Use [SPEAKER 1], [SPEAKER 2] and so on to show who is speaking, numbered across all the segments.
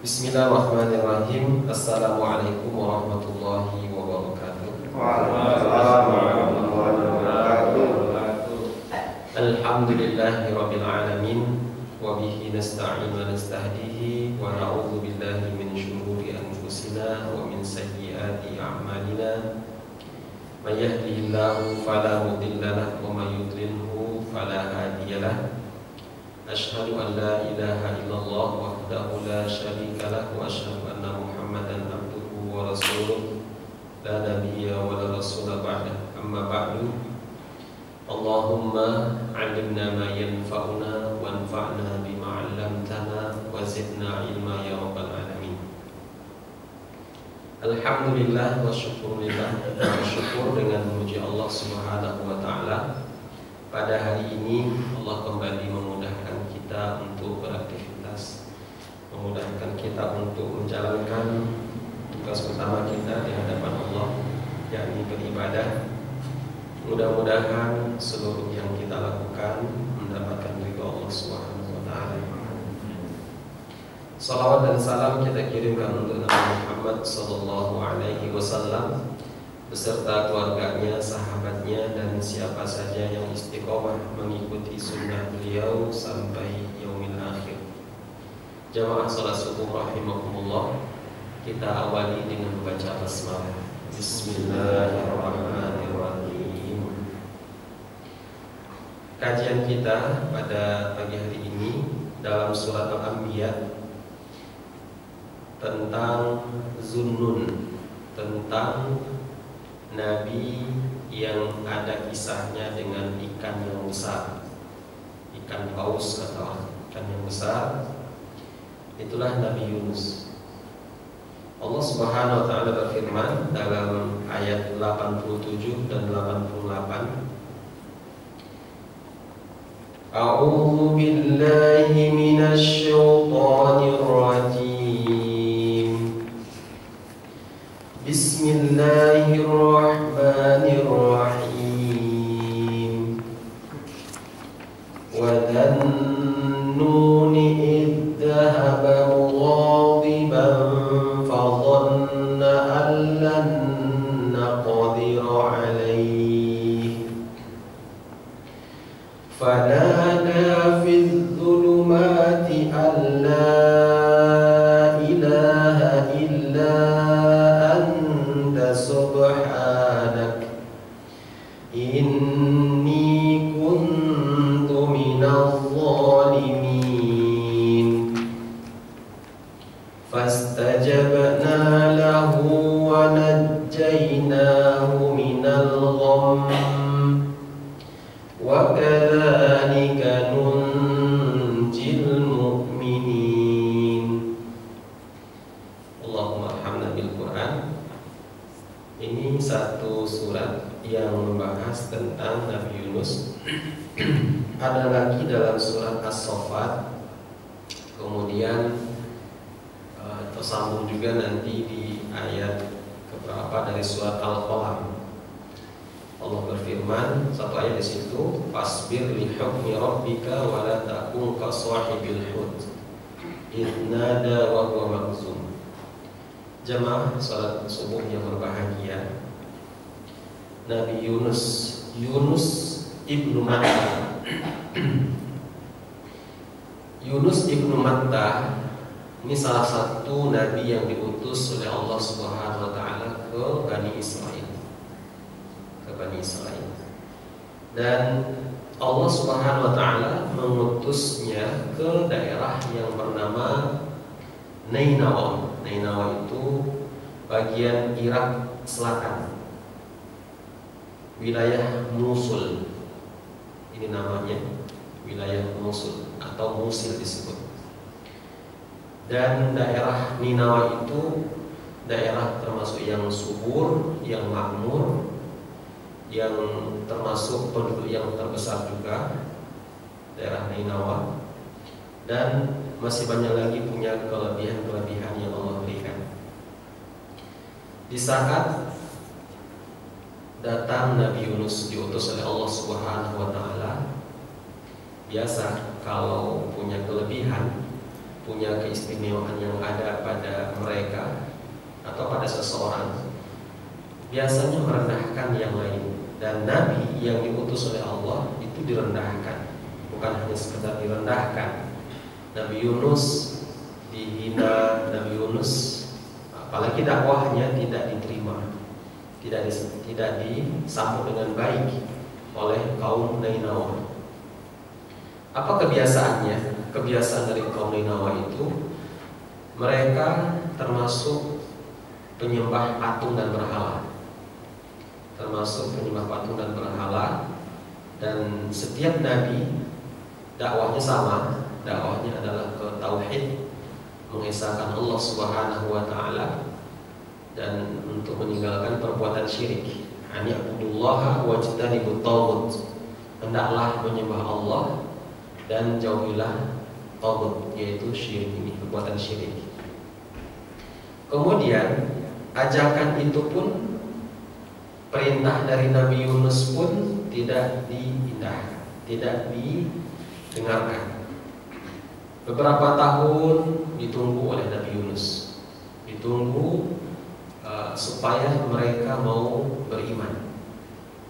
[SPEAKER 1] Bismillahirrahmanirrahim. Assalamualaikum warahmatullahi wabarakatuh.
[SPEAKER 2] Waalaikumsalam warahmatullahi wabarakatuh.
[SPEAKER 1] Alhamdulillahi rabbil alamin. Wa bihi nasta'in wa nastahdihi. Wa na'udzu billahi min syururi anfusina wa min sayyiati a'malina. May yahdihillahu fala mudilla lahu wa may yudlilhu fala hadiya lahu. Asyhadu an la ilaha illallah wahdahu la syarika lahu wa asyhadu anna Muhammadan abduhu wa rasuluh la nabiyya wa la rasula ba'dah. Amma ba'du. Allahumma 'allimna ma yanfa'una wanfa'na bima 'allamtana wa zidna ilma ya rabbal alamin. Alhamdulillah wa syukurillah. Bersyukur dengan memuji Allah Subhanahu wa taala. Pada hari ini Allah kembali memudahkan kita untuk beraktivitas, memudahkan kita untuk menjalankan tugas utama kita di hadapan Allah, yakni beribadah. Mudah-mudahan seluruh yang kita lakukan mendapatkan ridha Allah Subhanahu wa taala. Salawat dan salam kita kirimkan untuk Nabi Muhammad sallallahu alaihi wasallam beserta keluarganya, sahabatnya, dan siapa saja yang istiqomah mengikuti sunnah beliau sampai yaumil akhir. Jamaah salat subuh rahimakumullah, kita awali dengan membaca basmalah. Bismillahirrahmanirrahim. Kajian kita pada pagi hari ini dalam surat Al-Anbiya tentang Zunnun, tentang Nabi yang ada kisahnya dengan ikan yang besar, ikan paus atau ikan yang besar. Itulah Nabi Yunus. Allah Subhanahu wa taala berfirman dalam ayat 87 dan 88. A'udzu billahi minasy syaithanir rajim. Bismillahirrahmanirrahim. Wa dhannuni idh dhahaba mughadiban fa dhanna an lan naqdir alayhi fanada fi dhulumati an la ilaha illa subhanak inni kuntu minadh dhalimin. Fastajabna lahu wa najjaynahu minal gham wa kadzalika nunjil mu'minin. Allahumma arhamna bil Qur'an. Ini satu surat yang membahas tentang Nabi Yunus. Ada lagi dalam surat As-Saffat. Kemudian tersambung juga nanti di ayat keberapa dari surat Al-Qalam. Allah berfirman, satu ayat di situ, fasbir li hukmi rabbika wa la takun ka sahibil hut idh nada wa huwa maghzum. Jamaah salat subuh yang berbahagia, Nabi Yunus ibnu Matta. Yunus ibnu Matta ini salah satu nabi yang diutus oleh Allah Subhanahu wa taala ke Bani Israel. Dan Allah Subhanahu wa taala mengutusnya ke daerah yang bernama Nainawa. Nainawa itu bagian Irak selatan, wilayah Mosul. Ini namanya wilayah Mosul atau Musil disebut. Dan daerah Ninawa itu daerah termasuk yang subur, yang makmur, yang termasuk penduduk yang terbesar juga, daerah Ninawa. Dan masih banyak lagi punya kelebihan-kelebihan yang Allah berikan. Di saat datang Nabi Yunus diutus oleh Allah Subhanahu wa taala, biasa kalau punya kelebihan punya keistimewaan yang ada pada mereka atau pada seseorang, biasanya merendahkan yang lain. Dan Nabi yang diutus oleh Allah itu direndahkan, bukan hanya sekedar direndahkan. Nabi Yunus dihina, Nabi Yunus apalagi dakwahnya tidak diterima, tidak disambut dengan baik oleh kaum Nainawa. Apa kebiasaannya? Kebiasaan dari kaum Nainawa itu, mereka termasuk penyembah patung dan berhala. Dan setiap nabi dakwahnya sama, dakwahnya adalah ke tauhid, mengesahkan Allah Subhanahu wa taala, dan untuk meninggalkan perbuatan syirik. Ani'budullaha wajtanibut taghut. Hendaklah menyembah Allah dan jauhilah taghut, yaitu syirik ini, perbuatan syirik. Kemudian ajakan itu pun, perintah dari Nabi Yunus pun tidak diindahkan, tidak didengarkan. Beberapa tahun ditunggu oleh Nabi Yunus, ditunggu supaya mereka mau beriman.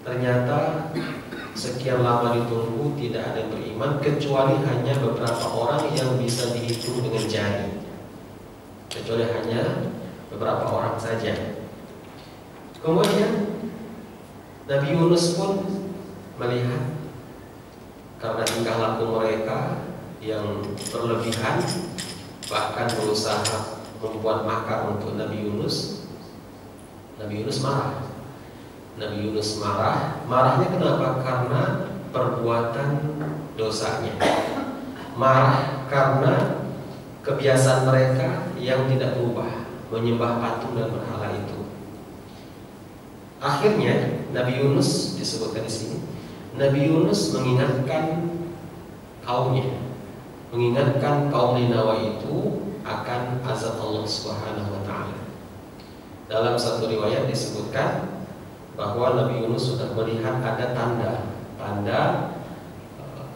[SPEAKER 1] Ternyata sekian lama ditunggu tidak ada yang beriman, kecuali hanya beberapa orang yang bisa dihitung dengan jari. Kecuali hanya beberapa orang saja. Kemudian Nabi Yunus pun melihat karena tingkah laku mereka yang berlebihan, bahkan berusaha membuat makar untuk Nabi Yunus. Nabi Yunus marah. Nabi Yunus marah. Marahnya kenapa? Karena perbuatan dosanya. Marah karena kebiasaan mereka yang tidak berubah, menyembah patung dan berhala itu. Akhirnya Nabi Yunus disebutkan di sini. Nabi Yunus mengingatkan kaumnya, mengingatkan kaum Ninawa itu akan azab Allah Subhanahu wa taala. Dalam satu riwayat disebutkan bahwa Nabi Yunus sudah melihat ada tanda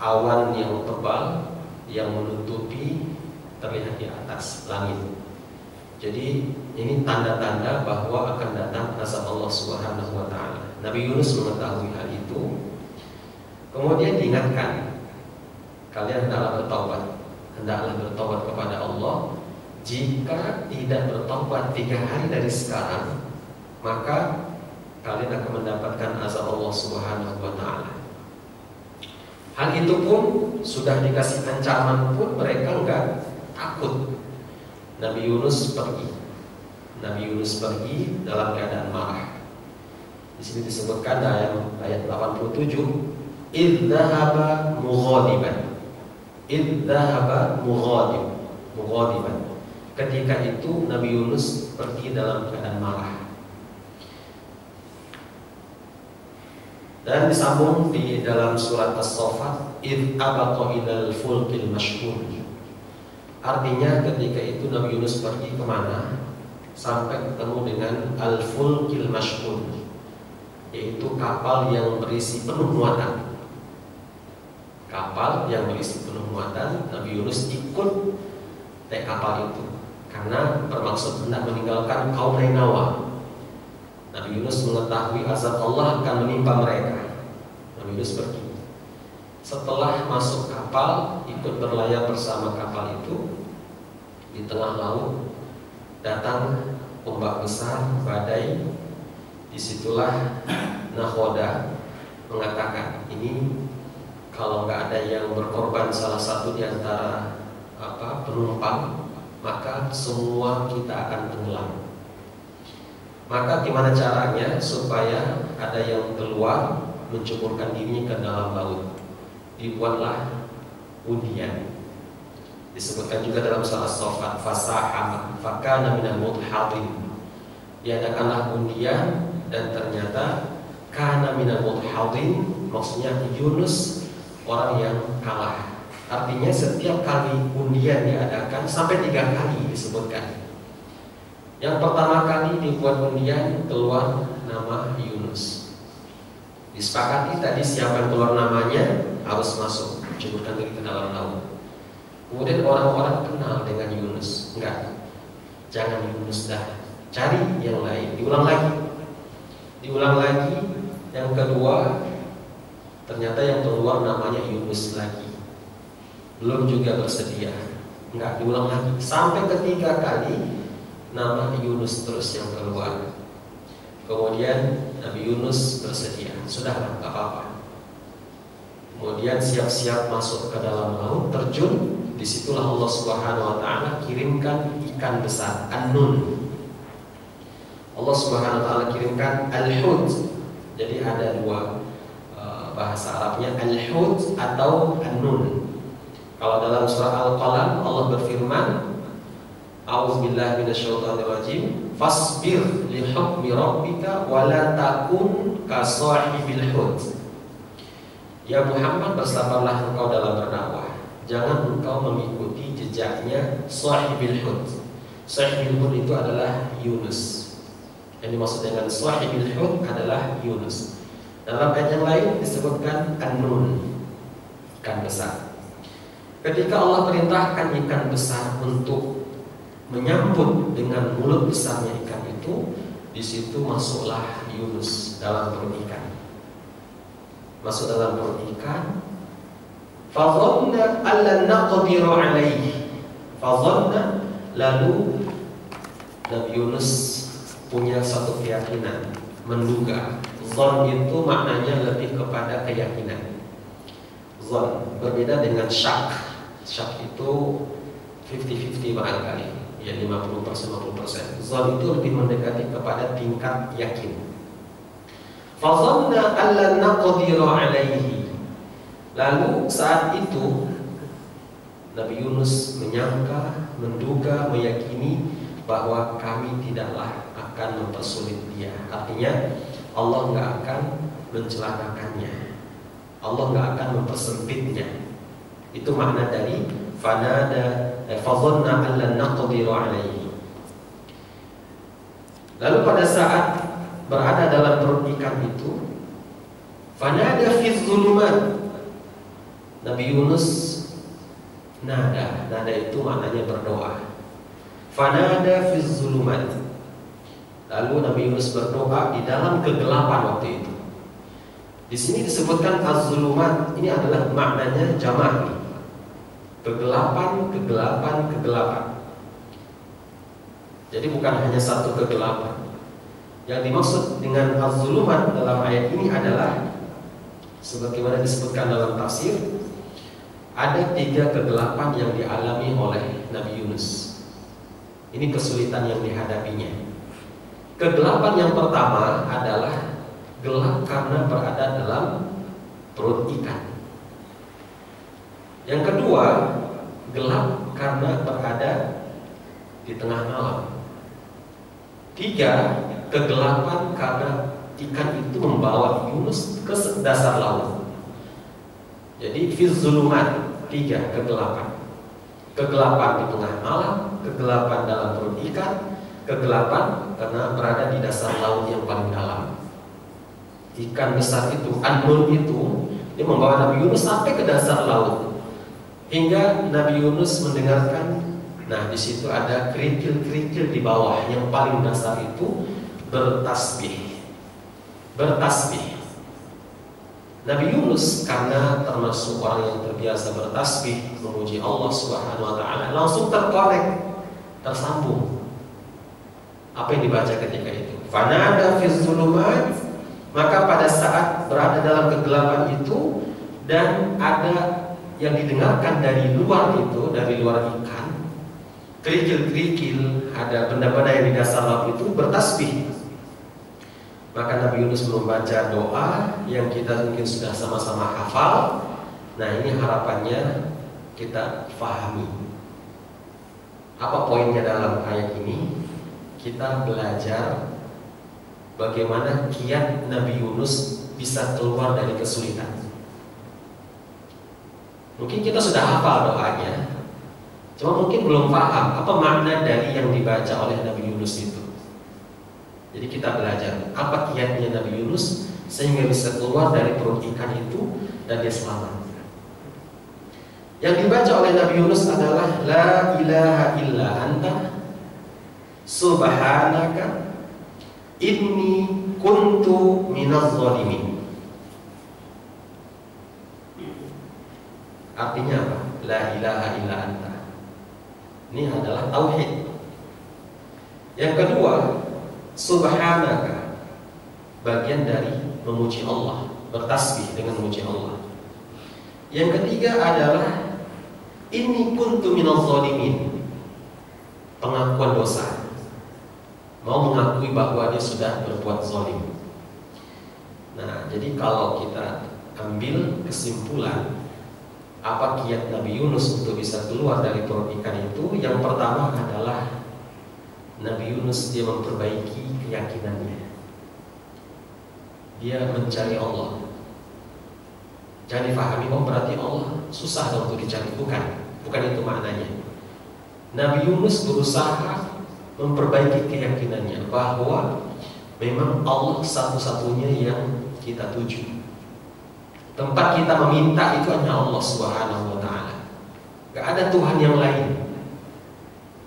[SPEAKER 1] awan yang tebal yang menutupi, terlihat di atas langit. Jadi ini tanda-tanda bahwa akan datang azab Allah Subhanahu wa taala. Nabi Yunus mengetahui hal itu. Kemudian diingatkan, kalian hendaklah bertaubat kepada Allah. Jika tidak bertaubat 3 hari dari sekarang, maka kalian akan mendapatkan azab Allah Subhanahu wa taala. Hal itu pun sudah dikasih ancaman pun mereka enggak takut. Nabi Yunus pergi. Nabi Yunus pergi dalam keadaan marah. Di sini disebutkan dalam ayat 87, idzahaba mughadiban. Idzahaba mughadiban. Ketika itu Nabi Yunus pergi dalam keadaan marah. Dan disambung di dalam surat As-Saffat, id abaqa ilal fulkil mashhur. Artinya ketika itu Nabi Yunus pergi kemana? Sampai ketemu dengan al-fulkil mashhur, yaitu kapal yang berisi penuh muatan. Kapal yang berisi penuh muatan, Nabi Yunus ikut naik kapal itu karena bermaksud hendak meninggalkan kaum Nainawa. Nabi Yunus mengetahui azab Allah akan menimpa mereka. Nabi Yunus pergi. Setelah masuk kapal, ikut berlayar bersama kapal itu, di tengah laut datang ombak besar, badai. Disitulah Nakhoda mengatakan, ini kalau nggak ada yang berkorban salah satu di antara penumpang, maka semua kita akan tenggelam. Maka gimana caranya supaya ada yang keluar menceburkan dirinya ke dalam laut? Dibuatlah undian. Disebutkan juga dalam surah As-Saffat, fasahama fakana minal mudhadhin. Diadakanlah undian dan ternyata kana minal mudhadhin, maksudnya Yunus orang yang kalah. Artinya setiap kali undian diadakan sampai 3 kali disebutkan. Yang pertama kali dibuat undian, keluar nama Yunus. Disepakati tadi siapa yang keluar namanya harus masuk, ceburkan diri ke dalam laut. Kemudian orang-orang kenal dengan Yunus. Enggak, jangan Yunus dah, cari yang lain. Diulang lagi. Yang kedua, ternyata yang keluar namanya Yunus lagi. Belum juga bersedia. Enggak, diulang lagi. Sampai ketiga kali nama Yunus terus yang keluar. Kemudian Nabi Yunus bersedia. Sudahlah, enggak apa-apa. Kemudian siap-siap masuk ke dalam laut, terjun. Disitulah Allah Subhanahu wa Ta'ala kirimkan ikan besar, An-Nun. Allah Subhanahu wa Ta'ala kirimkan Al-Hud. Jadi ada dua bahasa Arabnya, Al-Hud atau An-Nun. Kalau dalam surah Al-Qalam Allah berfirman, A'udzubillahi minasyaitonirrajim, fasbir li hukmi rabbika wa la takun ka sahibil hud. Ya Muhammad, bersabarlah engkau dalam berdakwah. Jangan engkau mengikuti jejaknya sahibil hud. Sahibil hud itu adalah Yunus. Yang dimaksud dengan sahibil hud adalah Yunus. Dalam ayat yang lain disebutkan An-Nun, ikan besar. Ketika Allah perintahkan ikan besar untuk menyambut dengan mulut besarnya ikan itu, di situ masuklah Yunus dalam perut ikan. Masuk dalam perut ikan. Fadhanna allan naqdiru alaihi. Fadhanna, lalu Nabi Yunus punya satu keyakinan, menduga. Zon itu maknanya lebih kepada keyakinan. Zon berbeda dengan syak. Syak itu 50-50 barangkali, ya 50%. Zon itu lebih mendekati kepada tingkat yakin. Fadhanna allan naqdiru alaihi. Lalu saat itu Nabi Yunus menyangka, menduga, meyakini bahwa kami tidaklah akan mempersulit dia. Artinya Allah nggak akan mencelakakannya, Allah nggak akan mempersempitnya. Itu makna dari fadhanna allan naqdiru alaihi. Lalu pada saat berada dalam perut ikan itu, fanada fi dzulumat. Nabi Yunus nada itu maknanya berdoa. Fanada fi dzulumat. Lalu Nabi Yunus berdoa di dalam kegelapan waktu itu. Di sini disebutkan az-zulumat, ini adalah maknanya jamaah. Kegelapan. Jadi bukan hanya satu kegelapan. Yang dimaksud dengan az-zulumat dalam ayat ini adalah sebagaimana disebutkan dalam tafsir, ada 3 kegelapan yang dialami oleh Nabi Yunus. Ini kesulitan yang dihadapinya. Kegelapan yang pertama adalah gelap karena berada dalam perut ikan. Yang kedua, gelap karena berada di tengah malam. 3, kegelapan karena ikan itu membawa Yunus ke dasar laut. Jadi fi dzulumat, 3 kegelapan. Kegelapan di tengah malam, kegelapan dalam perut ikan, kegelapan karena berada di dasar laut yang paling dalam. Ikan besar itu, An-Nun itu, dia membawa Nabi Yunus sampai ke dasar laut. Hingga Nabi Yunus mendengarkan, nah di situ ada kerikil-kerikil di bawah yang paling dasar itu bertasbih. Nabi Yunus karena termasuk orang yang terbiasa bertasbih, memuji Allah Subhanahu wa Ta'ala, langsung terkonek, tersambung. Apa yang dibaca ketika itu? Fanada fi dzulumat. Maka pada saat berada dalam kegelapan itu dan ada yang didengarkan dari luar itu, dari luar ikan, kerikil-kerikil, ada benda-benda yang di dasar laut itu bertasbih. Maka Nabi Yunus membaca doa yang kita mungkin sudah sama-sama hafal. Nah, ini harapannya kita fahami. Apa poinnya dalam ayat ini? Kita belajar bagaimana kiat Nabi Yunus bisa keluar dari kesulitan. Mungkin kita sudah hafal doanya, cuma mungkin belum paham apa makna dari yang dibaca oleh Nabi Yunus itu. Jadi kita belajar apa kiatnya Nabi Yunus sehingga bisa keluar dari perut ikan itu dan dia selamat. Yang dibaca oleh Nabi Yunus adalah la ilaha illa anta subhanaka inni kuntu minaz zalimin. Artinya apa? La ilaha illa anta. Ini adalah tauhid. Yang kedua, subhanaka, bagian dari memuji Allah, bertasbih dengan memuji Allah. Yang ketiga adalah inni kuntu minaz zalimin, pengakuan dosa, mau mengakui bahwa dia sudah berbuat zalim. Nah, jadi kalau kita ambil kesimpulan apa kiat Nabi Yunus untuk bisa keluar dari perut ikan itu, yang pertama adalah Nabi Yunus dia memperbaiki keyakinannya. Dia mencari Allah. Jangan difahami, oh berarti Allah susah dong untuk dicari. Bukan itu maknanya. Nabi Yunus berusaha memperbaiki keyakinannya bahwa memang Allah satu-satunya yang kita tuju. Tempat kita meminta itu hanya Allah Subhanahu wa ta'ala. Gak ada Tuhan yang lain.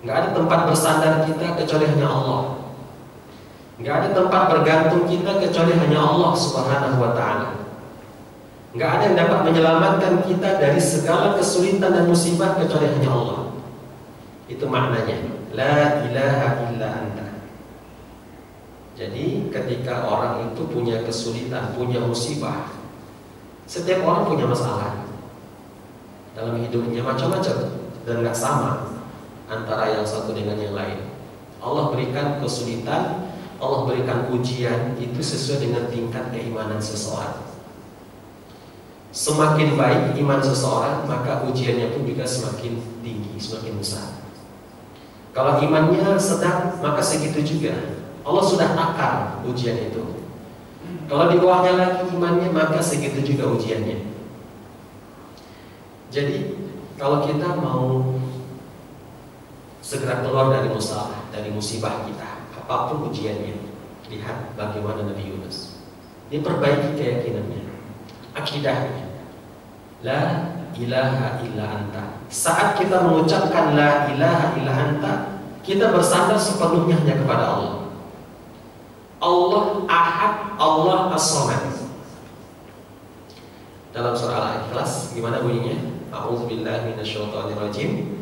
[SPEAKER 1] Gak ada tempat bersandar kita kecuali hanya Allah. Gak ada tempat bergantung kita kecuali hanya Allah Subhanahu wa ta'ala. Gak ada yang dapat menyelamatkan kita dari segala kesulitan dan musibah kecuali hanya Allah. Itu maknanya la ilaha illa anta. Jadi ketika orang itu punya kesulitan, punya musibah, setiap orang punya masalah dalam hidupnya macam-macam dan gak sama antara yang satu dengan yang lain. Allah berikan kesulitan, Allah berikan ujian itu sesuai dengan tingkat keimanan seseorang. Semakin baik iman seseorang, maka ujiannya pun juga semakin tinggi, semakin besar. Kalau imannya sedang, maka segitu juga. Allah sudah takar ujian itu. Kalau di bawahnya lagi imannya, maka segitu juga ujiannya. Jadi kalau kita mau segera keluar dari masalah, dari musibah kita, apapun ujiannya, lihat bagaimana Nabi Yunus. Dia perbaiki keyakinannya, akidahnya. La ilaha illa anta. Saat kita mengucapkan la ilaha illa anta, kita bersandar sepenuhnya hanya kepada Allah. Allah Ahad, Allah As-Samad. Dalam surah Al-Ikhlas gimana bunyinya? A'udzubillahi minasyaitonirrajim.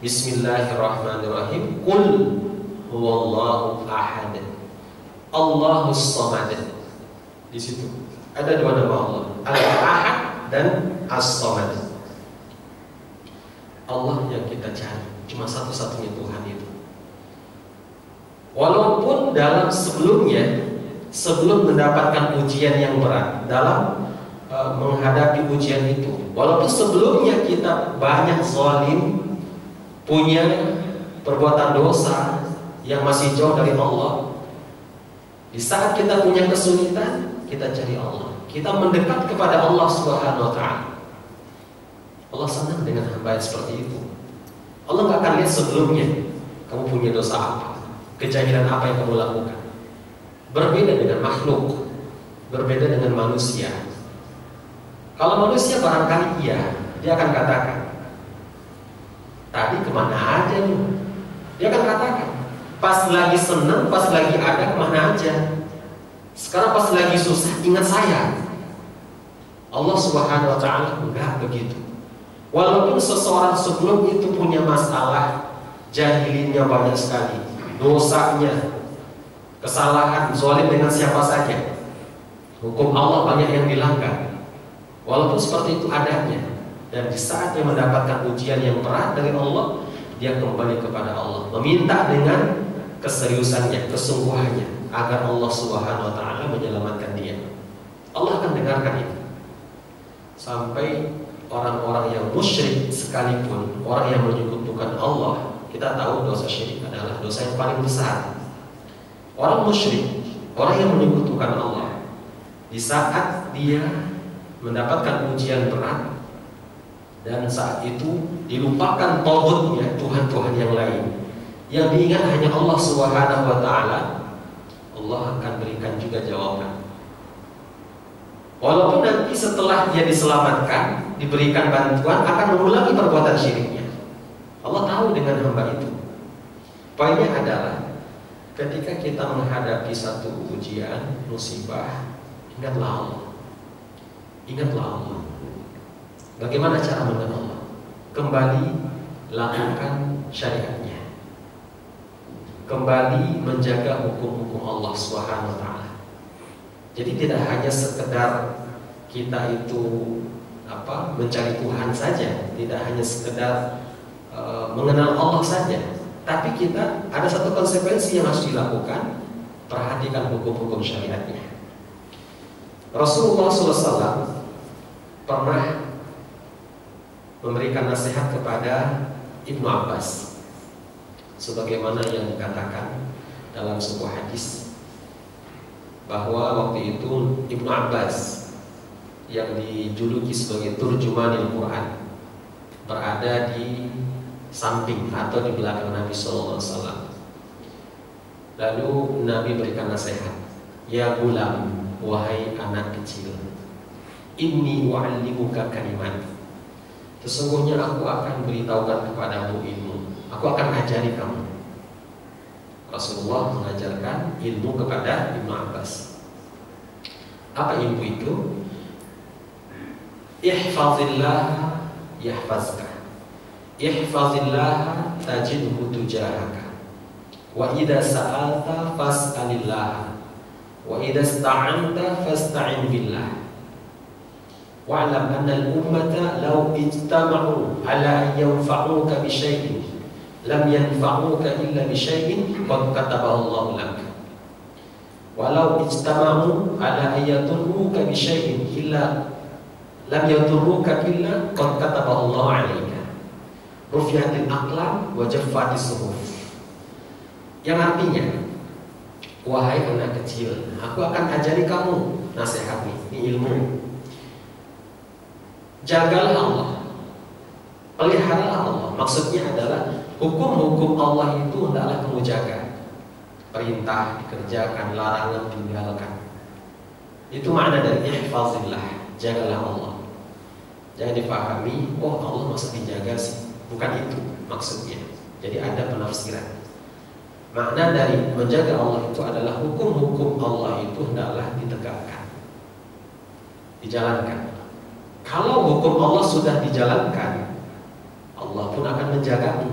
[SPEAKER 1] Bismillahirrahmanirrahim. Qul huwallahu ahad, Allahus Samad. Di situ ada dua nama Allah, Al-Ahad dan As-Samad. Allah yang kita cari, cuma satu-satunya Tuhan itu. Walaupun dalam sebelumnya, sebelum mendapatkan ujian yang berat, dalam menghadapi ujian itu, walaupun sebelumnya kita banyak zalim, punya perbuatan dosa yang masih jauh dari Allah, di saat kita punya kesulitan, kita cari Allah, kita mendekat kepada Allah Subhanahu wa ta'ala. Allah senang dengan hamba yang seperti itu. Allah gak akan lihat sebelumnya kamu punya dosa apa, kejahilan apa yang kamu lakukan. Berbeda dengan makhluk, berbeda dengan manusia. Kalau manusia barangkali iya, dia akan katakan, tadi kemana aja lu? Dia akan katakan, pas lagi senang, pas lagi ada, kemana aja? Sekarang pas lagi susah, ingat saya. Allah Subhanahu wa ta'ala enggak begitu. Walaupun seseorang sebelum itu punya masalah, jahilinnya banyak sekali, dosanya, kesalahan, zalim dengan siapa saja, hukum Allah banyak yang dilanggar. Walaupun seperti itu adanya, dan di saat dia mendapatkan ujian yang berat dari Allah, dia kembali kepada Allah, meminta dengan keseriusannya, kesungguhannya, agar Allah Subhanahu wa ta'ala menyelamatkan dia. Allah akan dengarkan itu. Sampai orang-orang yang musyrik sekalipun, orang yang menyekutukan Allah, kita tahu dosa syirik adalah dosa yang paling besar. Orang musyrik, orang yang menyekutukan Allah, di saat dia mendapatkan ujian berat, dan saat itu dilupakan tauhidnya, Tuhan-Tuhan yang lain, yang diingat hanya Allah Subhanahu wa ta'ala, Allah akan berikan juga jawaban. Walaupun nanti setelah dia diselamatkan, diberikan bantuan, akan mengulangi perbuatan syiriknya. Allah tahu dengan hamba itu. Poinnya adalah ketika kita menghadapi satu ujian, musibah, ingatlah Allah. Ingatlah Allah. Bagaimana cara mengenal Allah? Kembali lakukan syariatnya. Kembali menjaga hukum-hukum Allah Subhanahu wa Ta'ala. Jadi tidak hanya sekedar kita itu mencari Tuhan saja, tidak hanya sekedar mengenal Allah saja, tapi kita ada satu konsekuensi yang harus dilakukan. Perhatikan hukum-hukum syariatnya. Rasulullah SAW pernah memberikan nasihat kepada Ibnu Abbas, sebagaimana yang dikatakan dalam sebuah hadis, bahwa waktu itu Ibnu Abbas yang dijuluki sebagai turjumanil Quran berada di samping atau di belakang Nabi SAW. Lalu Nabi berikan nasihat, ya gulam, wahai anak kecil, inni wa'allimuka kalimat, sesungguhnya aku akan beritahukan kepadamu ilmu, aku akan ajari kamu. Rasulullah mengajarkan ilmu kepada Ibnu Abbas. Apa ilmu itu? Ihfazillah yahfazka, ihfazillah tajidhu tujahaka, wa idza sa'alta fas'alillah, wa idza ista'anta fasta'in billah. Wa'lam anna al-ummata law ijtama'u ala an yanfa'uka bi syai'in lam yanfa'uka illa bi syai'in qad katabahu Allah lak. Walau ijtama'u ala an yadurruka bi syai'in illa lam yadurruka illa qad katabahu Allah 'alaika. Rufi'atil aqlam wa jaffatis suhuf. Yang artinya, wahai anak kecil, aku akan ajari kamu nasihat ini ilmu. Jagalah Allah, peliharalah Allah. Maksudnya adalah hukum-hukum Allah itu hendaklah kamu jaga. Perintah dikerjakan, larangan tinggalkan. Itu makna dari ihfazillah, jagalah Allah. Jangan dipahami, oh Allah masa dijaga sih. Bukan itu maksudnya. Jadi ada penafsiran. Makna dari menjaga Allah itu adalah hukum-hukum Allah itu hendaklah ditegakkan, dijalankan. Kalau hukum Allah sudah dijalankan, Allah pun akan menjagamu.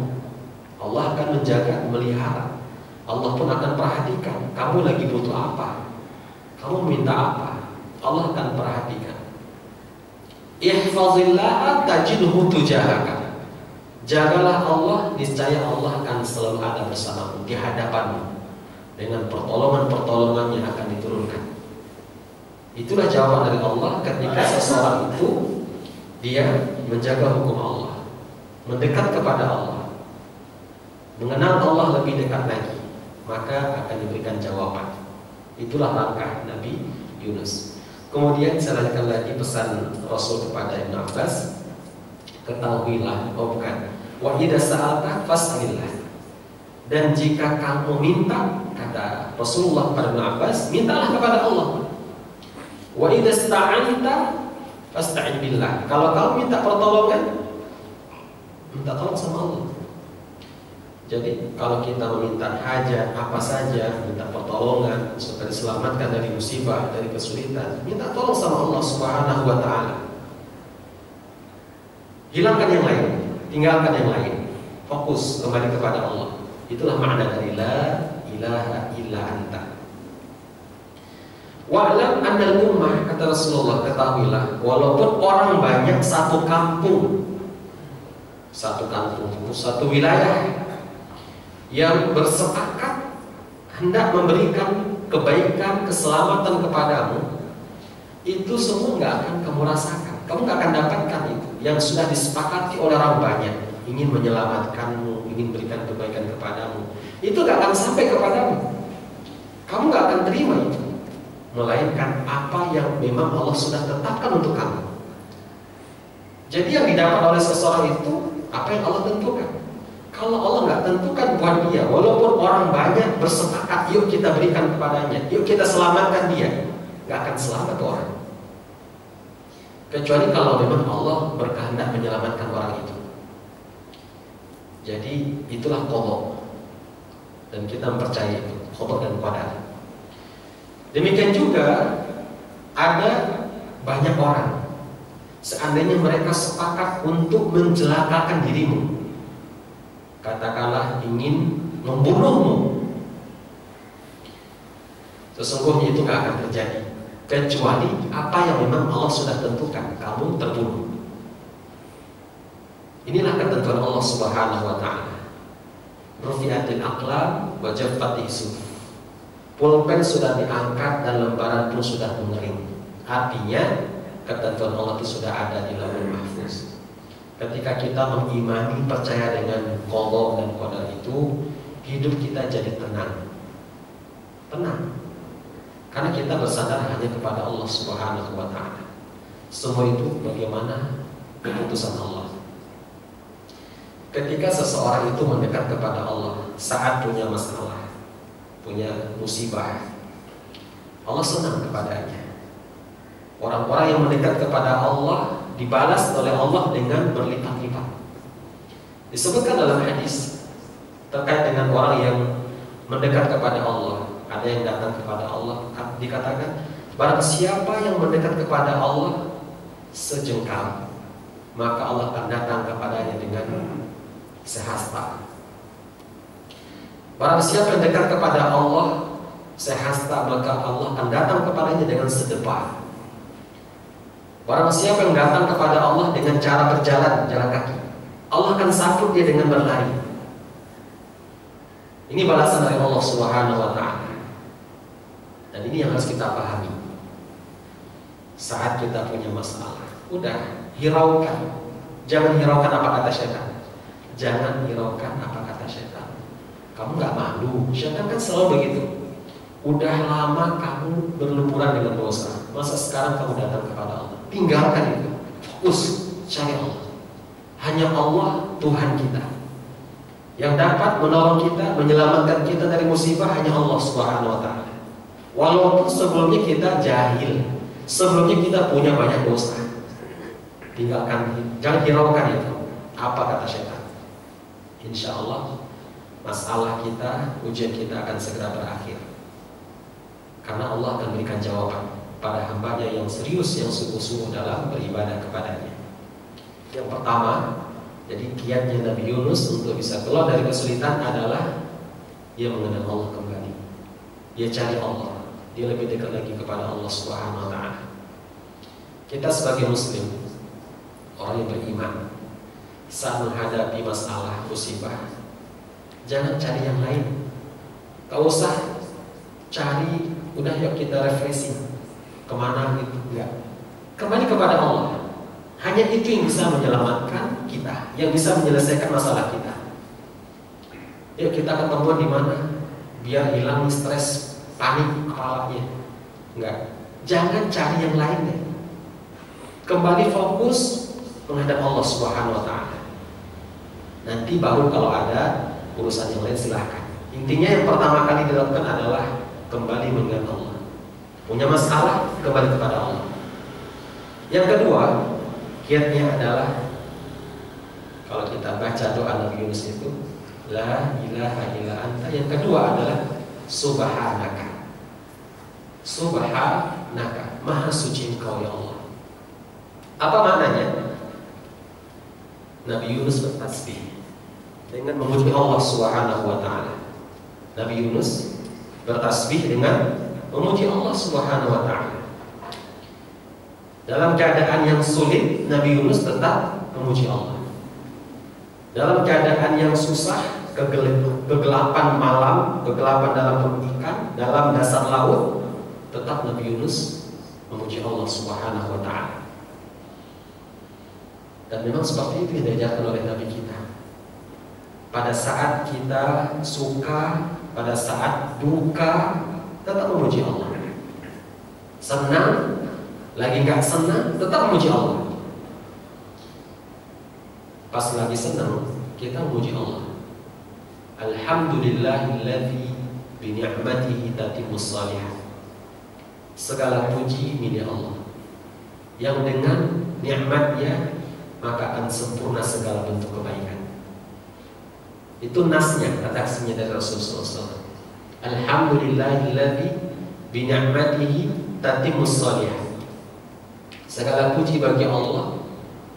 [SPEAKER 1] Allah akan menjaga, melihara. Allah pun akan perhatikan kamu lagi butuh apa, kamu minta apa, Allah akan perhatikan. Ihfazillah tajidhu tujahaka. Jagalah Allah, niscaya Allah akan selalu ada bersamamu, di hadapanmu, dengan pertolongan-pertolongan yang akan diturunkan. Itulah jawaban dari Allah ketika seseorang itu dia menjaga hukum Allah, mendekat kepada Allah, mengenal Allah lebih dekat lagi, maka akan diberikan jawaban. Itulah langkah Nabi Yunus. Kemudian saya lanjutkan lagi pesan Rasul kepada Ibnu Abbas, ketahuilah, wa idza sa'alta fas'alillah. Dan jika kamu minta, kata Rasulullah kepada Ibnu Abbas, mintalah kepada Allah. Wa idza sta'anta fasta'in billah. Kalau kamu minta pertolongan, minta tolong sama Allah. Jadi kalau kita meminta hajat apa saja, minta pertolongan supaya diselamatkan dari musibah, dari kesulitan, minta tolong sama Allah Subhanahu wa Ta'ala. Hilangkan yang lain, tinggalkan yang lain, fokus kembali kepada Allah. Itulah makna dari la ilaha illa anta. Wa'lam annal ummah, kata Rasulullah, ketahuilah, walaupun orang banyak satu kampung, satu wilayah yang bersepakat hendak memberikan kebaikan, keselamatan kepadamu, itu semua nggak akan kamu rasakan. Kamu nggak akan dapatkan itu yang sudah disepakati oleh orang banyak, ingin menyelamatkanmu, ingin berikan kebaikan kepadamu. Itu nggak akan sampai kepadamu. Kamu nggak akan terima itu, melainkan apa yang memang Allah sudah tetapkan untuk kamu. Jadi yang didapat oleh seseorang itu apa yang Allah tentukan. Kalau Allah nggak tentukan buat dia, walaupun orang banyak bersepakat, yuk kita berikan kepadanya, yuk kita selamatkan dia, nggak akan selamat orang. kecuali kalau memang Allah berkehendak menyelamatkan orang itu. Jadi itulah qada, dan kita mempercayai itu qada dan qadar. Demikian juga ada banyak orang, seandainya mereka sepakat untuk mencelakakan dirimu, katakanlah ingin membunuhmu, sesungguhnya itu nggak akan terjadi kecuali apa yang memang Allah sudah tentukan, kamu terbunuh. Inilah ketentuan Allah Subhanahu wa taala. Rufi'atil aqlam wa jaffatis suhuf. Pulpen sudah diangkat dan lembaran pun sudah mengering. Artinya ketentuan Allah itu sudah ada di Lauhul Mahfuz. Ketika kita mengimani, percaya dengan qada dan qadar itu, hidup kita jadi tenang. Tenang. Karena kita bersandar hanya kepada Allah Subhanahu wa taala. Semua itu bagaimana keputusan Allah. Ketika seseorang itu mendekat kepada Allah saat punya masalah, punya musibah, Allah senang kepadanya. Orang-orang yang mendekat kepada Allah dibalas oleh Allah dengan berlipat-lipat. Disebutkan dalam hadis terkait dengan orang yang mendekat kepada Allah. Ada yang datang kepada Allah, dikatakan barang siapa yang mendekat kepada Allah sejengkal, maka Allah akan datang kepadanya dengan sehasta. Barang siapa yang dekat kepada Allah sehasta, maka Allah akan datang kepadanya dengan sedepah. Barang siapa yang datang kepada Allah dengan cara berjalan, jalan kaki, Allah akan sambut dia dengan berlari. Ini balasan dari Allah Subhanahu wa taala. Dan ini yang harus kita pahami. Saat kita punya masalah, udah hiraukan. Jangan hiraukan apa kata syaitan. Jangan hiraukan apa kata syaitan. Kamu gak malu? Syaitan kan selalu begitu. Udah lama kamu berlumuran dengan dosa, masa sekarang kamu datang kepada Allah? Tinggalkan itu. Fokus cari Allah. Hanya Allah Tuhan kita. Yang dapat menolong kita, menyelamatkan kita dari musibah hanya Allah Subhanahu wa taala. Walaupun sebelumnya kita jahil, sebelumnya kita punya banyak dosa, tinggalkan, jangan hiraukan itu. Apa kata syaitan? Insya Allah masalah kita, ujian kita akan segera berakhir. Karena Allah akan berikan jawaban pada hambanya yang serius, yang sungguh-sungguh dalam beribadah kepadanya. Yang pertama, jadi kiatnya Nabi Yunus untuk bisa keluar dari kesulitan adalah dia mengenal Allah kembali. Dia cari Allah. Dia lebih dekat lagi kepada Allah Subhanahu wa taala. Kita sebagai muslim, orang yang beriman, saat menghadapi masalah musibah, jangan cari yang lain. Gak usah cari, udah yuk kita refreshing kemana gitu, enggak. Kembali kepada Allah. Hanya itu yang bisa menyelamatkan kita, yang bisa menyelesaikan masalah kita. Yuk kita ketemuan di mana? Biar hilang stres, panik kepalanya. Enggak. Jangan cari yang lain deh. Kembali fokus menghadap Allah Subhanahu wa taala. Nanti baru kalau ada urusan yang lain silahkan. Intinya yang pertama kali dilakukan adalah kembali mengingat Allah. Punya masalah, kembali kepada Allah. Yang kedua, kiatnya adalah kalau kita baca doa Nabi Yunus itu, la ilaha illa anta. Yang kedua adalah subhanaka. Subhanaka, maha suci Engkau ya Allah. Apa maknanya? Nabi Yunus bertasbih dengan memuji Allah Subhanahu wa taala. Nabi Yunus bertasbih dengan memuji Allah Subhanahu wa taala. Dalam keadaan yang sulit, Nabi Yunus tetap memuji Allah. Dalam keadaan yang susah, kegelapan malam, kegelapan dalam perut ikan, dalam dasar laut, tetap Nabi Yunus memuji Allah Subhanahu wa taala. Dan memang seperti itu yang diajarkan oleh Nabi kita. Pada saat kita suka, pada saat duka, tetap memuji Allah. Senang, lagi nggak senang, tetap memuji Allah. Pas lagi senang, kita memuji Allah. Alhamdulillahilladzi bi ni'matihi tatimmus shalihat. Segala puji milik Allah. yang dengan nikmatnya maka akan sempurna segala bentuk kebaikan. Itu nasnya, redaksinya dari Rasulullah SAW. Alhamdulillahilladzi bi ni'matihi tatimmus shalihat. Segala puji bagi Allah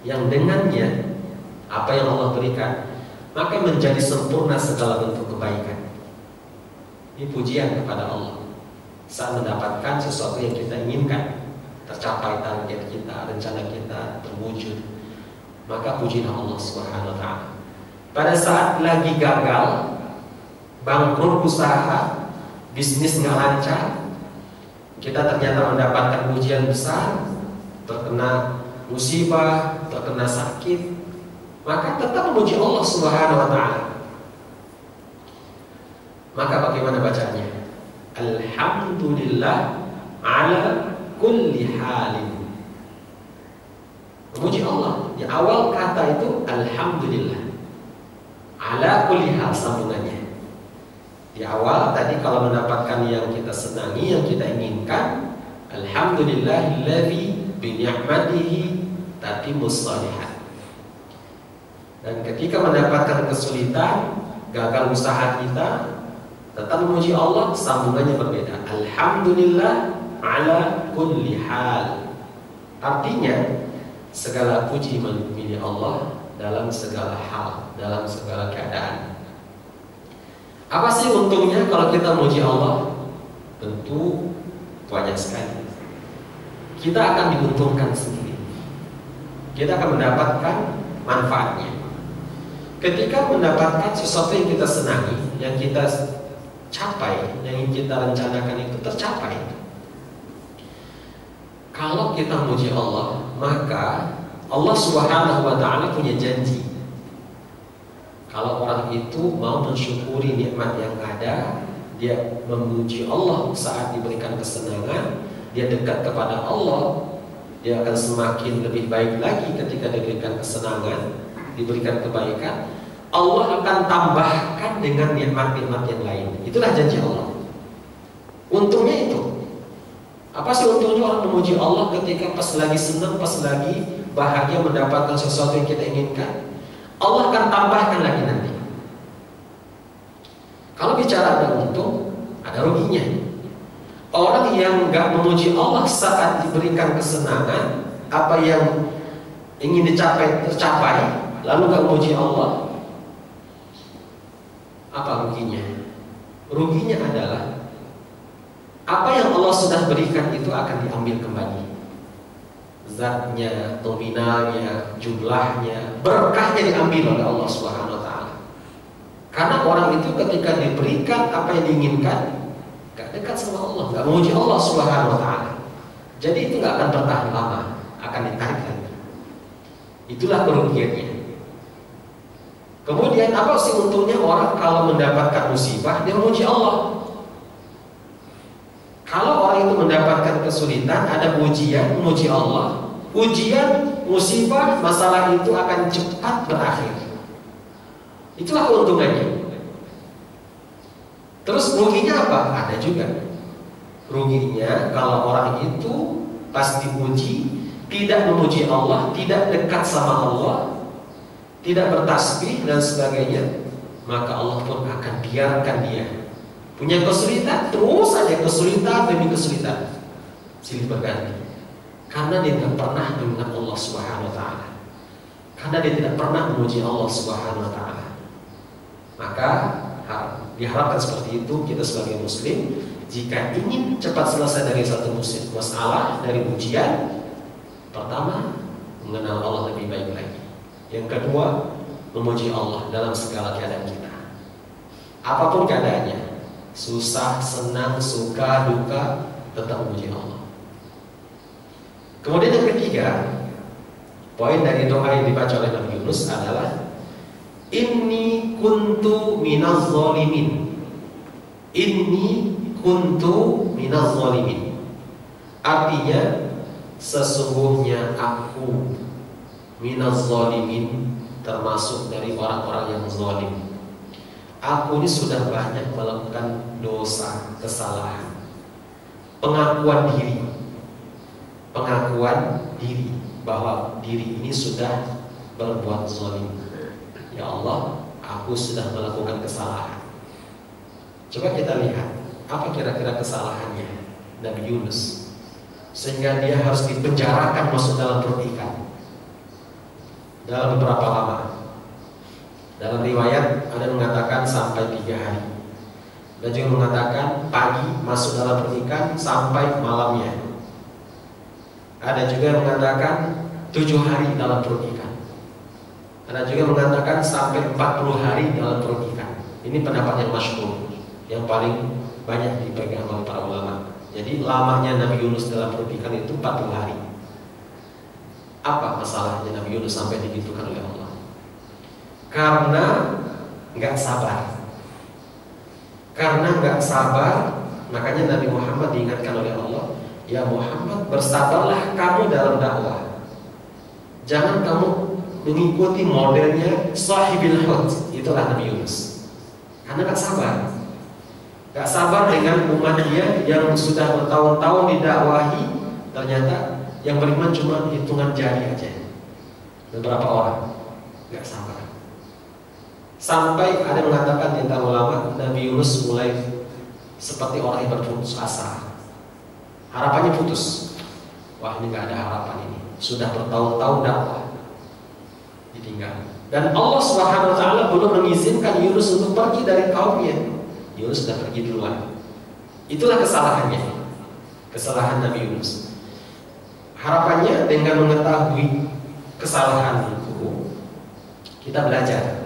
[SPEAKER 1] yang dengannya apa yang Allah berikan maka menjadi sempurna segala bentuk kebaikan. Ini pujian kepada Allah saat mendapatkan sesuatu yang kita inginkan, tercapai target kita, rencana kita terwujud, maka pujilah Allah Subhanahu wa ta'ala. Pada saat lagi gagal, bangkrut usaha, bisnis nggak lancar, kita ternyata mendapatkan ujian besar, terkena musibah, terkena sakit, maka tetap memuji Allah Subhanahu wa ta'ala. Maka bagaimana bacanya? Alhamdulillah ala kulli halin. Memuji Allah. Di awal kata itu alhamdulillah. Ala kulli hal sambungannya. Di awal tadi kalau mendapatkan yang kita senangi, yang kita inginkan, alhamdulillahilladzi bi ni'matihi tatimmus shalihat. Dan ketika mendapatkan kesulitan, gagal usaha kita, tetap memuji Allah, sambungannya berbeda. Alhamdulillah ala kulli hal. Artinya segala puji milik Allah dalam segala hal, dalam segala keadaan. Apa sih untungnya kalau kita memuji Allah? Tentu banyak sekali. Kita akan diuntungkan sendiri. Kita akan mendapatkan manfaatnya. Ketika mendapatkan sesuatu yang kita senangi, yang kita capai, yang kita rencanakan itu tercapai, kalau kita memuji Allah, maka Allah Subhanahu wa ta'ala punya janji. Kalau orang itu mau mensyukuri nikmat yang ada, dia memuji Allah saat diberikan kesenangan, dia dekat kepada Allah, dia akan semakin lebih baik lagi ketika diberikan kesenangan, diberikan kebaikan. Allah akan tambahkan dengan nikmat-nikmat yang lain. Itulah janji Allah. Untungnya itu. Apa sih untungnya orang memuji Allah ketika pas lagi senang, pas lagi bahagia mendapatkan sesuatu yang kita inginkan? Allah akan tambahkan lagi nanti. Kalau bicara ada untung, ada ruginya. Orang yang nggak memuji Allah saat diberikan kesenangan, apa yang ingin dicapai tercapai, lalu nggak memuji Allah, apa ruginya? Ruginya adalah apa yang Allah sudah berikan itu akan diambil kembali. Zatnya, nominalnya, jumlahnya, berkahnya diambil oleh Allah Subhanahu wa ta'ala. Karena orang itu ketika diberikan apa yang diinginkan, gak dekat sama Allah, gak memuji Allah Subhanahu wa ta'ala. Jadi itu gak akan bertahan lama, akan ditarik lagi. Itulah kerugiannya. Kemudian apa sih untungnya orang kalau mendapatkan musibah dia memuji Allah? Kalau orang itu mendapatkan kesulitan, ada ujian, memuji Allah. Ujian, musibah, masalah itu akan cepat berakhir. Itulah keuntungannya. Terus ruginya apa? Ada juga. Ruginya kalau orang itu pas diuji tidak memuji Allah, tidak dekat sama Allah, tidak bertasbih dan sebagainya, maka Allah pun akan biarkan dia punya kesulitan, terus saja kesulitan demi kesulitan, silih berganti, karena dia tidak pernah mengingat Allah Subhanahu wa ta'ala, karena dia tidak pernah memuji Allah Subhanahu wa ta'ala. Maka diharapkan seperti itu. Kita sebagai muslim, jika ingin cepat selesai dari satu masalah, dari ujian, pertama mengenal Allah lebih baik lagi. Yang kedua, memuji Allah dalam segala keadaan kita, apapun keadaannya, susah, senang, suka, duka, tetap memuji Allah. Kemudian yang ketiga, poin dari doa yang dibaca oleh Nabi Yunus adalah inni kuntu minaz zalimin. Inni kuntu minaz zalimin. Artinya sesungguhnya aku minaz zalimin, termasuk dari orang-orang yang zalim. Aku ini sudah banyak melakukan dosa, kesalahan, pengakuan diri. pengakuan diri bahwa diri ini sudah berbuat zalim. Ya Allah, aku sudah melakukan kesalahan. Coba kita lihat apa kira-kira kesalahannya Nabi Yunus sehingga dia harus dipenjarakan masuk dalam perut ikan dalam beberapa lama. Dalam riwayat ada yang mengatakan sampai 3 hari. Dan juga mengatakan pagi masuk dalam perut ikan sampai malamnya. Ada juga yang mengatakan 7 hari dalam perut ikan. Ada juga mengatakan sampai 40 hari dalam perut ikan. Ini pendapat yang masyhur, yang paling banyak dipegang oleh para ulama. Jadi lamanya Nabi Yunus dalam perut ikan itu 40 hari. Apa masalahnya Nabi Yunus sampai digitukan oleh Allah? Karena nggak sabar. Karena nggak sabar, makanya Nabi Muhammad diingatkan oleh Allah, ya Muhammad, bersabarlah kamu dalam dakwah. Jangan kamu mengikuti modelnya sahibil hut. Itulah Nabi Yunus. Karena nggak sabar. Nggak sabar dengan umatnya yang sudah bertahun-tahun didakwahi, ternyata yang beriman cuma hitungan jari aja. Beberapa orang nggak sabar. Sampai ada yang mengatakan di antara ulama, Nabi Yunus mulai seperti orang yang berputus asa. Harapannya putus. Wah, ini nggak ada harapan ini. Sudah bertahun-tahun dakwah ditinggal. Dan Allah Subhanahu wa taala belum mengizinkan Yunus untuk pergi dari kaumnya. Yunus sudah pergi duluan. Itulah kesalahannya. Kesalahan Nabi Yunus. Harapannya dengan mengetahui kesalahan itu, kita belajar.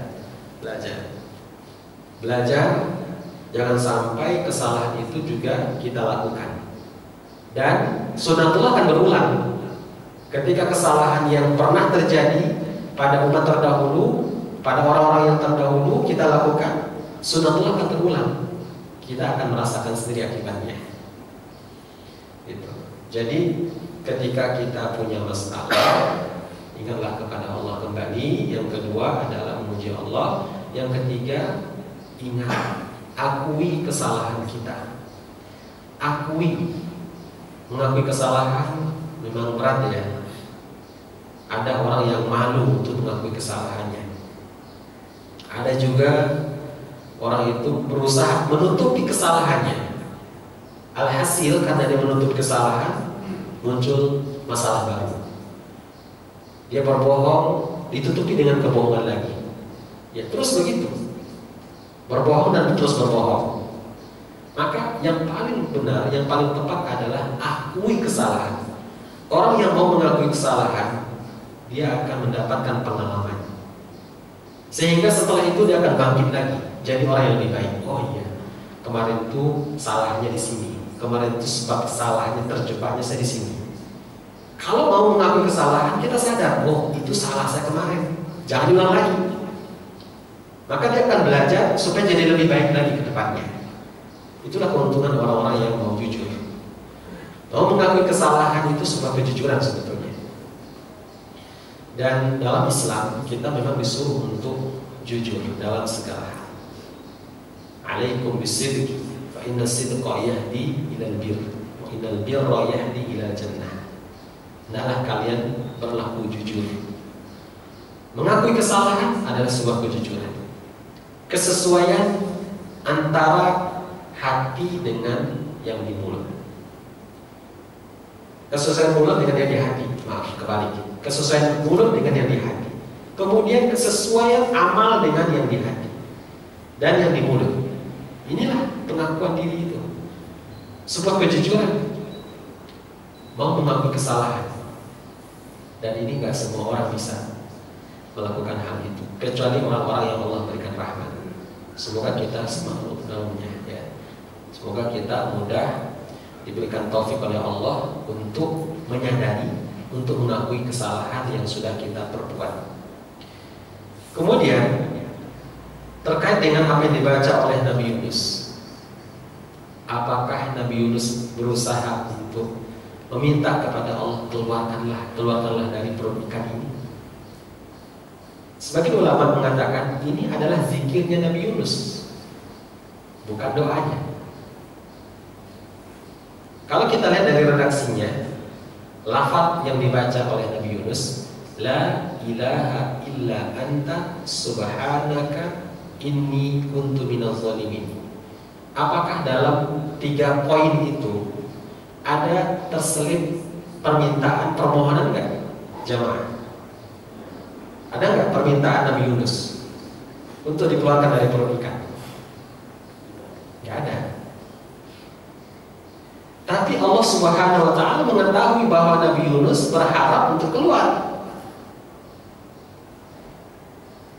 [SPEAKER 1] Jangan sampai kesalahan itu juga kita lakukan. Dan sunatullah akan berulang. Ketika kesalahan yang pernah terjadi pada umat terdahulu, pada orang-orang yang terdahulu kita lakukan, sunatullah akan terulang. Kita akan merasakan sendiri akibatnya. Gitu. Jadi ketika kita punya masalah, ingatlah kepada Allah kembali. Yang kedua adalah memuji Allah. Yang ketiga, ingat, akui kesalahan kita. Mengakui kesalahan memang berat ya. Ada orang yang malu untuk mengakui kesalahannya. Ada juga orang itu berusaha menutupi kesalahannya. Alhasil karena dia menutup kesalahan, muncul masalah baru. Dia berbohong, ditutupi dengan kebohongan lagi. Ya terus begitu, berbohong dan terus berbohong. Maka yang paling benar, yang paling tepat adalah akui kesalahan. Orang yang mau mengakui kesalahan, dia akan mendapatkan pengalaman. Sehingga setelah itu dia akan bangkit lagi, jadi orang yang lebih baik. Oh iya, kemarin itu salahnya di sini. Kemarin itu sebab salahnya terjebaknya saya di sini. Kalau mau mengakui kesalahan, kita sadar, oh itu salah saya kemarin, jangan diulang lagi. Maka dia akan belajar supaya jadi lebih baik lagi ke depannya. Itulah keuntungan orang-orang yang mau jujur. Mau mengakui kesalahan itu sebuah kejujuran sebetulnya. Dan dalam Islam kita memang disuruh untuk jujur dalam segala hal. Alaikum bisidqi, fa inna sidqa yahdi ilal birr, wa innal birra yahdi ilal jannah. Hendaklah kalian berlaku jujur. Mengakui kesalahan adalah sebuah kejujuran. Kesesuaian antara hati dengan yang di mulut. Kesesuaian mulut dengan yang di hati. Maaf, kebalik. Kesesuaian mulut dengan yang di hati. Kemudian kesesuaian amal dengan yang di hati dan yang di mulut. Inilah pengakuan diri itu. Sebuah kejujuran. Mau mengakui kesalahan. Dan ini gak semua orang bisa melakukan hal itu, kecuali orang-orang yang Allah berikan rahmat. Semoga kita semangat dalamnya ya. Semoga kita mudah diberikan taufik oleh Allah untuk menyadari, untuk mengakui kesalahan yang sudah kita perbuat. Kemudian terkait dengan apa yang dibaca oleh Nabi Yunus, apakah Nabi Yunus berusaha untuk meminta kepada Allah, keluarkanlah dari perut ikan ini? Sebagian ulama mengatakan ini adalah zikirnya Nabi Yunus, bukan doanya. Kalau kita lihat dari redaksinya, lafaz yang dibaca oleh Nabi Yunus, la ilaha illa anta subhanaka inni kuntu minaz zalimin. Apakah dalam 3 poin itu ada terselip permintaan, permohonan enggak? Jamaah, ada enggak permintaan Nabi Yunus untuk dikeluarkan dari perut ikan? Enggak ada. Tapi Allah Subhanahu wa ta'ala mengetahui bahwa Nabi Yunus berharap untuk keluar.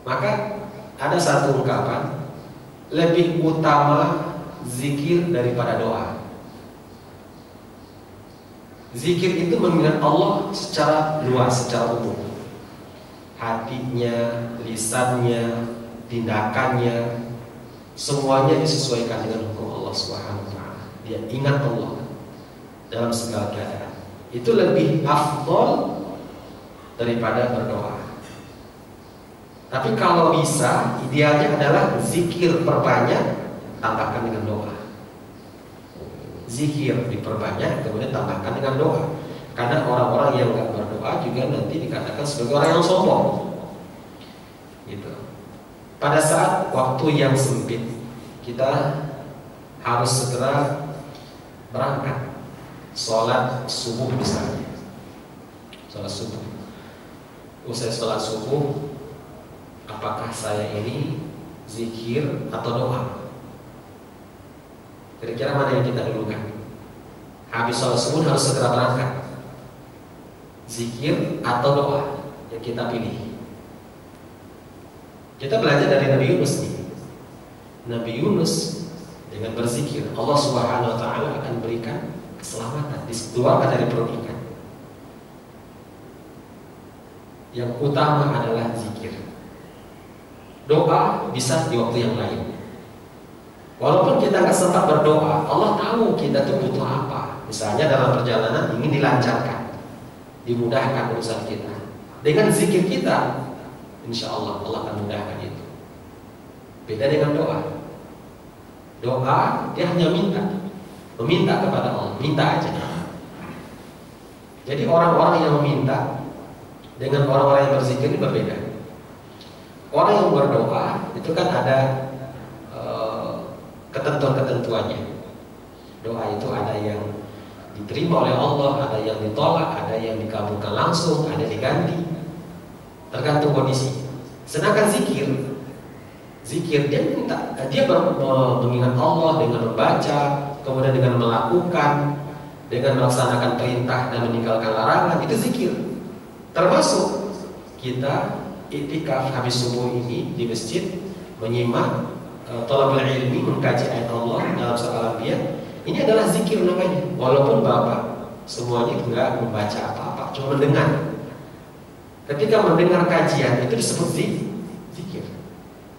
[SPEAKER 1] Maka ada satu ungkapan, lebih utama zikir daripada doa. Zikir itu mengingat Allah secara luas, secara umum. Hatinya, lisannya, tindakannya, semuanya disesuaikan dengan hukum Allah Subhanahu wa ta'ala. Dia ingat Allah dalam segala keadaan. Itu lebih afdol daripada berdoa. Tapi kalau bisa, idealnya adalah zikir perbanyak, tambahkan dengan doa. Zikir diperbanyak, kemudian tambahkan dengan doa. Karena orang-orang yang nggak berdoa juga nanti dikatakan sebagai orang yang sombong. Gitu. Pada saat waktu yang sempit, kita harus segera berangkat. Sholat subuh misalnya, sholat subuh. Usai sholat subuh, apakah saya ini zikir atau doa? Kira-kira mana yang kita dulukan? Habis sholat subuh harus segera berangkat. Zikir atau doa yang kita pilih? Kita belajar dari Nabi Yunus nih. Nabi Yunus dengan berzikir, Allah Subhanahu wa ta'ala akan berikan keselamatan, dikeluarkan dari perut ikan. Yang utama adalah zikir. Doa bisa di waktu yang lain. Walaupun kita nggak sempat berdoa, Allah tahu kita tuh butuh apa. Misalnya dalam perjalanan ingin dilancarkan, dimudahkan urusan kita. Dengan zikir kita, insya Allah Allah akan mudahkan itu. Beda dengan doa. Doa dia hanya meminta kepada Allah, minta aja. Jadi orang-orang yang meminta dengan orang-orang yang berzikir ini berbeda. Orang yang berdoa itu kan ada ketentuan-ketentuannya. Doa itu ada yang diterima oleh Allah, ada yang ditolak, ada yang dikabulkan langsung, ada yang diganti, tergantung kondisi. Sedangkan zikir dia minta, dia mengingat Allah dengan membaca, kemudian dengan melakukan, dengan melaksanakan perintah dan meninggalkan larangan, itu zikir. Termasuk kita iktikaf habis subuh ini di masjid, menyimak thalabul ilmi, mengkaji ayat Allah dalam surah Al-Anbiya. Ini adalah zikir namanya. Walaupun Bapak semuanya enggak membaca apa-apa, cuma mendengar. Ketika mendengar kajian itu disebut zikir.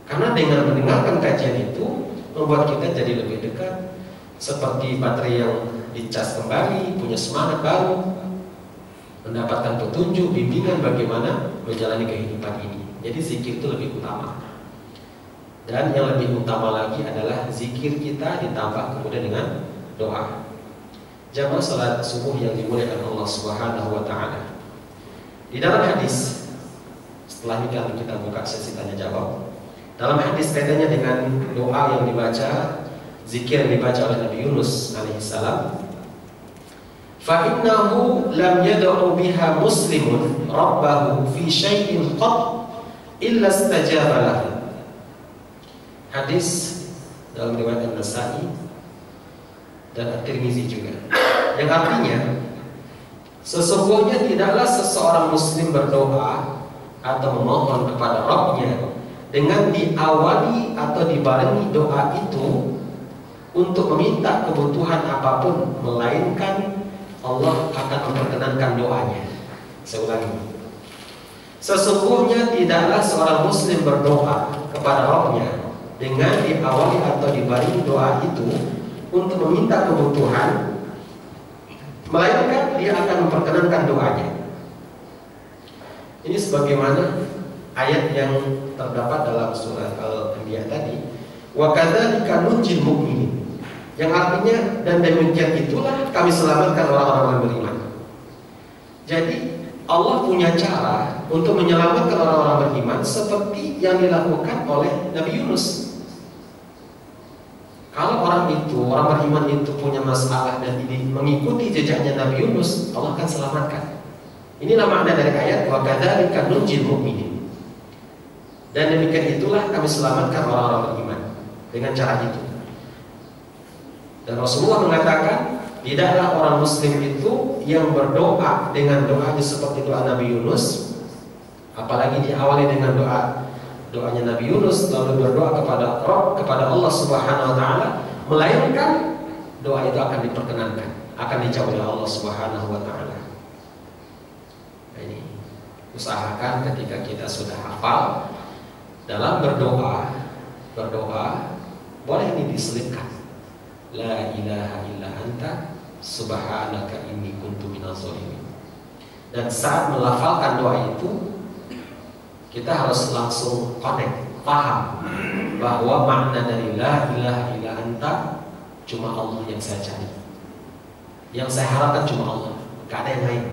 [SPEAKER 1] Karena dengan mendengarkan kajian itu membuat kita jadi lebih dekat, seperti baterai yang dicas kembali, punya semangat baru, mendapatkan petunjuk, bimbingan bagaimana menjalani kehidupan ini. Jadi zikir itu lebih utama. Dan yang lebih utama lagi adalah zikir kita ditambah kemudian dengan doa. Jamaah salat subuh yang dimuliakan Allah Subhanahu wa ta'ala. Di dalam hadis, setelah ini kita buka sesi tanya jawab. Dalam hadis kaitannya dengan doa yang dibaca, zikir yang dibaca oleh Nabi Yunus alaihissalam, fa innahu lam yad'u biha muslimun rabbahu fi syai'in qat illa istajaba lahu. Hadis dalam riwayat An-Nasa'i dan At-Tirmizi juga, yang artinya sesungguhnya tidaklah seseorang muslim berdoa atau memohon kepada Rabb-Nya dengan diawali atau dibarengi doa itu untuk meminta kebutuhan apapun, melainkan Allah akan memperkenankan doanya. Saya ulangi, sesungguhnya tidaklah seorang muslim berdoa kepada Rabb-Nya dengan diawali atau dibarengi doa itu untuk meminta kebutuhan, melainkan dia akan memperkenankan doanya. Ini sebagaimana ayat yang terdapat dalam surah Al-Anbiya tadi, wa kadzalika nunjil mu'minin, yang artinya dan demikian itulah kami selamatkan orang-orang yang beriman. Jadi Allah punya cara untuk menyelamatkan orang-orang beriman seperti yang dilakukan oleh Nabi Yunus. Kalau orang beriman itu punya masalah dan ini mengikuti jejaknya Nabi Yunus, Allah akan selamatkan. Inilah makna dari ayat wa kadzalika nunjil mu'minin. Dan demikian itulah kami selamatkan orang-orang beriman dengan cara itu. Dan Rasulullah mengatakan, tidaklah orang muslim itu yang berdoa dengan doanya seperti doa Nabi Yunus, apalagi diawali dengan doanya Nabi Yunus, lalu berdoa kepada Allah Subhanahu wa taala, melainkan doa itu akan diperkenankan, akan dijawab oleh Allah Subhanahu wa taala. Nah, ini usahakan ketika kita sudah hafal dalam berdoa boleh ini diselipkan. La ilaha illa anta subhanaka inni kuntu minaz zalimin. Dan saat melafalkan doa itu kita harus langsung connect, paham bahwa makna dari la ilaha illa anta cuma Allah yang saya cari. Yang saya harapkan cuma Allah, gak ada yang lain.